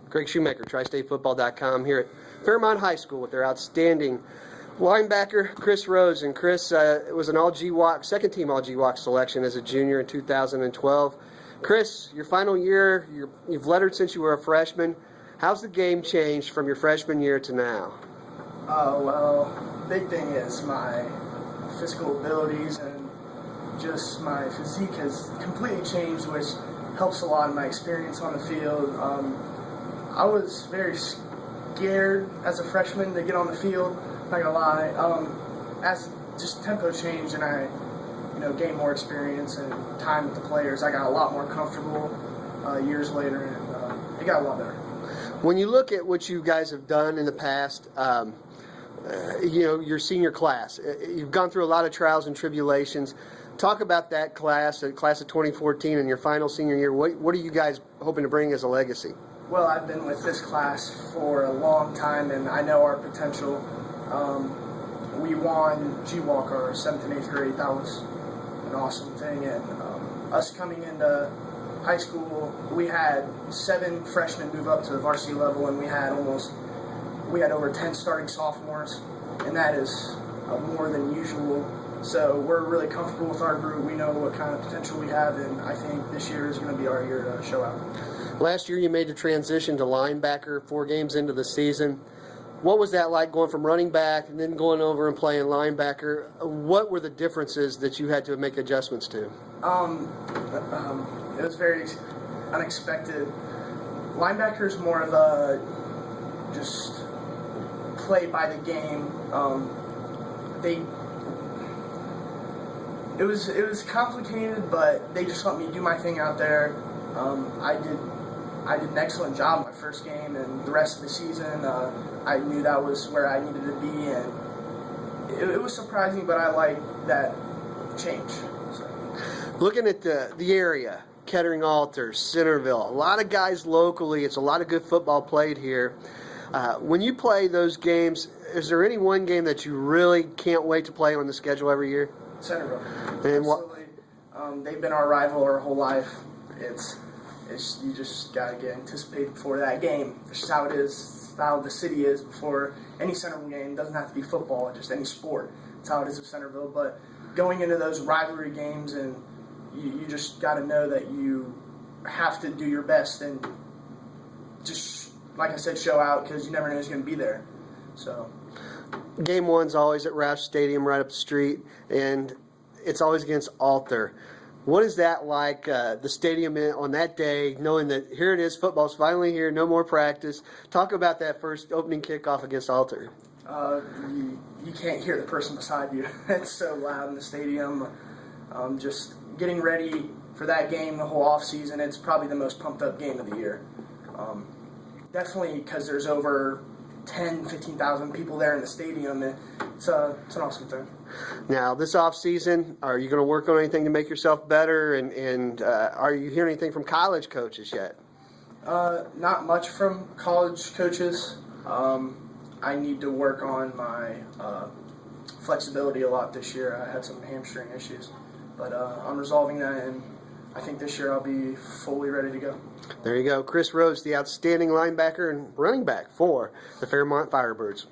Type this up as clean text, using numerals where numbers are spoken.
Greg Shoemaker, TriStateFootball.com, here at Fairmont High School with their outstanding linebacker, Chris Rhoades. And Chris was an All-GWOC, second-team All-GWOC selection as a junior in 2012. Chris, your final year, you've lettered since you were a freshman. How's the game changed from your freshman year to now? Well, big thing is my physical abilities and just my physique has completely changed, which helps a lot in my experience on the field. I was very scared as a freshman to get on the field, not gonna lie. As just tempo changed and I gained more experience and time with the players, I got a lot more comfortable years later, and it got a lot better. When you look at what you guys have done in the past, your senior class, you've gone through a lot of trials and tribulations. Talk about that class, the class of 2014, and your final senior year. What are you guys hoping to bring as a legacy? Well, I've been with this class for a long time, and I know our potential. We won GWOC our 7th and 8th grade. That was an awesome thing. And us coming into high school, we had 7 freshmen move up to the varsity level, and we had over 10 starting sophomores, and that is more than usual. So we're really comfortable with our group. We know what kind of potential we have, and I think this year is going to be our year to show out. Last year you made the transition to linebacker 4 games into the season. What was that like, going from running back and then going over and playing linebacker? What were the differences that you had to make adjustments to? It was very unexpected. Linebacker is more of a just play by the game. It was complicated, but they just let me do my thing out there. I did an excellent job my first game, and the rest of the season, I knew that was where I needed to be, and it was surprising, but I like that change. So. Looking at the area, Kettering Alter, Centerville, a lot of guys locally. It's a lot of good football played here. When you play those games, is there any one game that you really can't wait to play on the schedule every year? Centerville. And absolutely. They've been our rival our whole life. You just gotta get anticipated for that game. It's just how it is, how the city is before any Centerville game. It doesn't have to be football, just any sport. It's how it is with Centerville. But going into those rivalry games, and you just gotta know that you have to do your best and just, like I said, show out, because you never know who's gonna be there. So. Game 1's always at Roush Stadium right up the street, and it's always against Alter. What is that like, the stadium on that day, knowing that here it is, football's finally here, no more practice? Talk about that first opening kickoff against Alter. You can't hear the person beside you. It's so loud in the stadium. Just getting ready for that game the whole off season, it's probably the most pumped up game of the year. Definitely because there's over 15,000 people there in the stadium. It's an awesome thing. Now, this off season, are you going to work on anything to make yourself better? And are you hearing anything from college coaches yet? Not much from college coaches. I need to work on my flexibility a lot this year. I had some hamstring issues, but I'm resolving that, and I think this year I'll be fully ready to go. There you go. Chris Rhoades, the outstanding linebacker and running back for the Fairmont Firebirds.